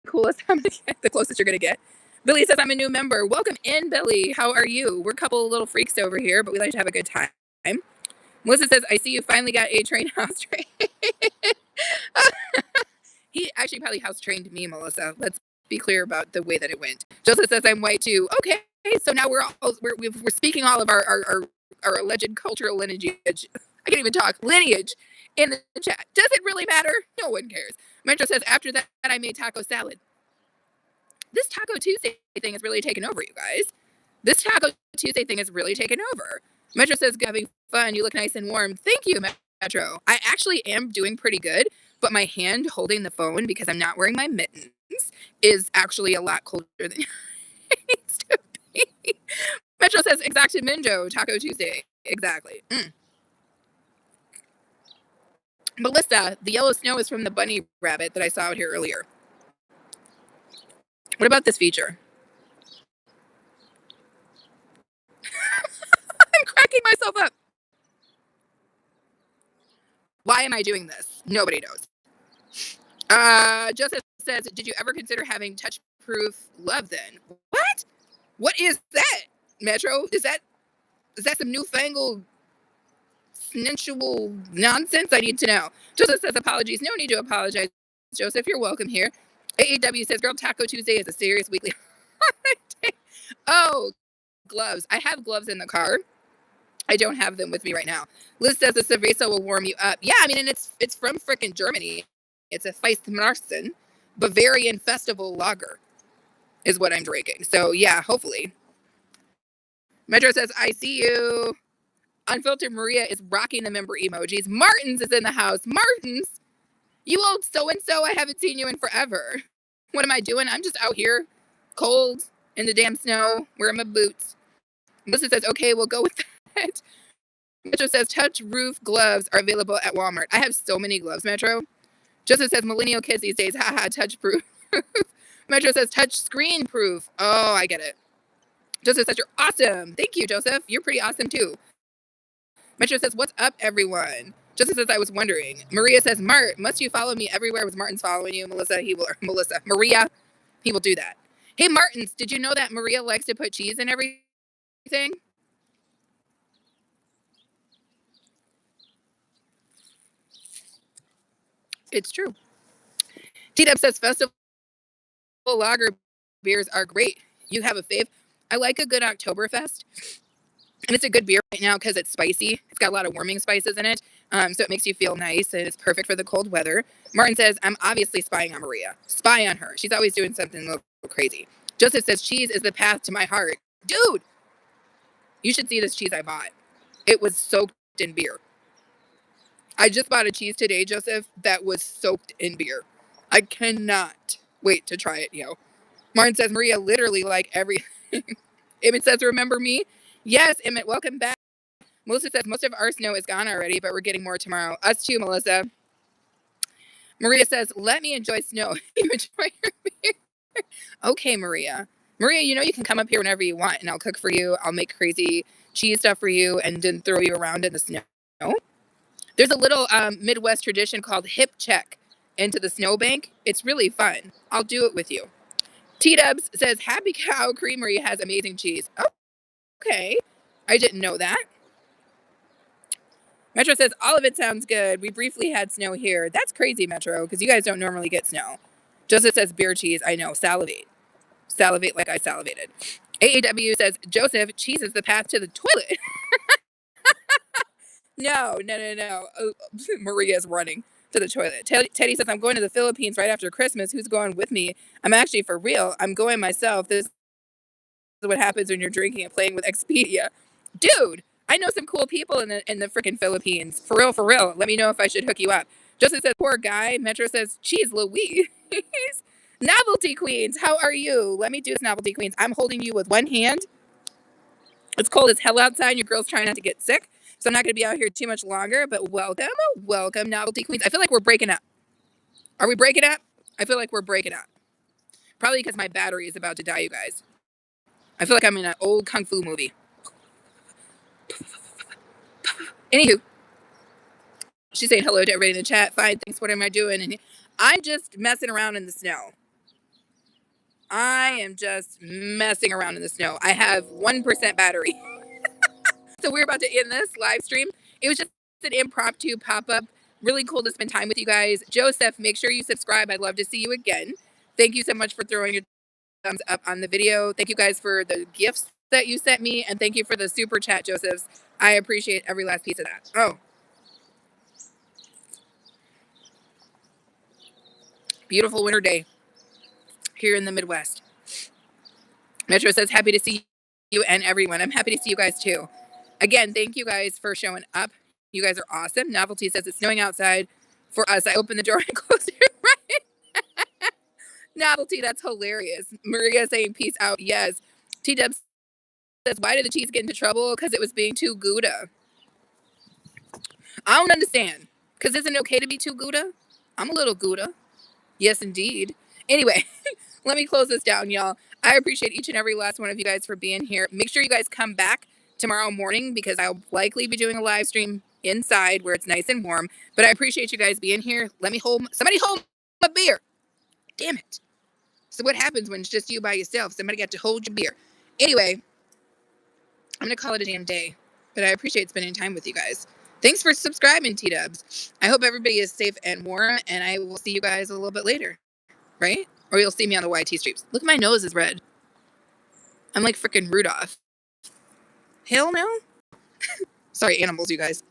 coolest I'm gonna get, the closest you're going to get. Billy says, I'm a new member. Welcome in, Billy. How are you? We're a couple of little freaks over here, but we like to have a good time. Melissa says, I see you finally got a train house train. He actually probably house trained me, Melissa. Let's be clear about the way that it went. Joseph says, I'm white too. Okay. So now we're speaking all of our alleged cultural lineage. I can't even talk. Lineage in the chat. Does it really matter? No one cares. Metro says, after that, I made taco salad. This Taco Tuesday thing is really taking over, you guys. This Taco Tuesday thing is really taking over. Metro says, having fun. You look nice and warm. Thank you, Metro. I actually am doing pretty good, but my hand holding the phone, because I'm not wearing my mittens, is actually a lot colder than it needs to be. Metro says, Exactamundo, Taco Tuesday. Exactly. Melissa, the yellow snow is from the bunny rabbit that I saw out here earlier. What about this feature? I'm cracking myself up. Why am I doing this? Nobody knows. Joseph says, did you ever consider having touch-proof glove then? What? What is that, Metro? Is that some newfangled sensual nonsense? I need to know. Joseph says, apologies. No need to apologize, Joseph. You're welcome here. AAW says, Girl Taco Tuesday is a serious weekly holiday. Oh, gloves. I have gloves in the car. I don't have them with me right now. Liz says the cerveza will warm you up. Yeah, I mean, and it's from frickin' Germany. It's a Feistmarsen Bavarian Festival Lager is what I'm drinking. So, yeah, hopefully. Metro says, I see you. Unfiltered Maria is rocking the member emojis. Martins is in the house. Martins? You old so-and-so, I haven't seen you in forever. What am I doing? I'm just out here, cold, in the damn snow, wearing my boots. Melissa says, okay, we'll go with that. Metro says, touch roof gloves are available at Walmart. I have so many gloves, Metro. Joseph says, millennial kids these days, haha, touch proof. Metro says, touch screen proof. Oh, I get it. Joseph says, you're awesome. Thank you, Joseph. You're pretty awesome, too. Metro says, what's up, everyone? Joseph says, I was wondering. Maria says, Mart, must you follow me everywhere? Was Martin's following you? Maria, he will do that. Hey, Martins, did you know that Maria likes to put cheese in everything? It's true. T-Dub says, Festival Lager beers are great. You have a fave? I like a good Oktoberfest. And it's a good beer right now because it's spicy. It's got a lot of warming spices in it. So it makes you feel nice and it's perfect for the cold weather. Martin says, I'm obviously spying on Maria. Spy on her. She's always doing something a little crazy. Joseph says, cheese is the path to my heart. Dude, you should see this cheese I bought. It was soaked soaked in beer. I just bought a cheese today, Joseph, that was soaked in beer. I cannot wait to try it, yo. Martin says, Maria, literally like every... Emmett says, remember me? Yes, Emmett, welcome back. Melissa says, most of our snow is gone already, but we're getting more tomorrow. Us too, Melissa. Maria says, let me enjoy snow. You enjoy your beer. Okay, Maria. Maria, you know you can come up here whenever you want, and I'll cook for you. I'll make crazy cheese stuff for you and then throw you around in the snow. There's a little Midwest tradition called hip check into the snowbank. It's really fun. I'll do it with you. T-Dubs says, Happy Cow Creamery has amazing cheese. Oh, okay. I didn't know that. Metro says, all of it sounds good. We briefly had snow here. That's crazy, Metro, because you guys don't normally get snow. Joseph says, beer cheese. I know. Salivate. Salivate like I salivated. AAW says, Joseph, cheese is the path to the toilet. No. Oh, Maria's running to the toilet. Teddy says, I'm going to the Philippines right after Christmas. Who's going with me? I'm actually for real. I'm going myself. This is what happens when you're drinking and playing with Expedia. Dude, I know some cool people in the freaking Philippines. For real. Let me know if I should hook you up. Joseph says, poor guy. Metro says, geez, Louise. Novelty Queens, how are you? Let me do this, Novelty Queens. I'm holding you with one hand. It's cold as hell outside. Your girl's trying not to get sick. So I'm not going to be out here too much longer. But welcome, Novelty Queens. I feel like we're breaking up. Are we breaking up? I feel like we're breaking up. Probably because my battery is about to die, you guys. I feel like I'm in an old Kung Fu movie. Anywho, she's saying hello to everybody in the chat. Fine, thanks. What am I doing? And I'm just messing around in the snow. I am just messing around in the snow. I have 1% battery. So we're about to end this live stream. It was just an impromptu pop-up. Really cool to spend time with you guys. Joseph, make sure you subscribe. I'd love to see you again. Thank you so much for throwing your thumbs up on the video. Thank you guys for the gifts that you sent me. And thank you for the super chat, Joseph. I appreciate every last piece of that. Oh. Beautiful winter day here in the Midwest. Metro says, happy to see you and everyone. I'm happy to see you guys too. Again, thank you guys for showing up. You guys are awesome. Novelty says it's snowing outside for us. I opened the door and closed it. Right? Novelty, that's hilarious. Maria saying peace out. Yes. T-Dub says, why did the cheese get into trouble? Because it was being too Gouda. I don't understand. Because isn't it okay to be too Gouda? I'm a little Gouda. Yes, indeed. Anyway, let me close this down, y'all. I appreciate each and every last one of you guys for being here. Make sure you guys come back tomorrow morning because I'll likely be doing a live stream inside where it's nice and warm. But I appreciate you guys being here. Somebody hold my beer. Damn it. So what happens when it's just you by yourself? Somebody got to hold your beer. Anyway, I'm going to call it a damn day. But I appreciate spending time with you guys. Thanks for subscribing, T-Dubs. I hope everybody is safe and warm, and I will see you guys a little bit later. Right? Or you'll see me on the YT streams. Look, my nose is red. I'm like freaking Rudolph. Hell no. Sorry, animals, you guys.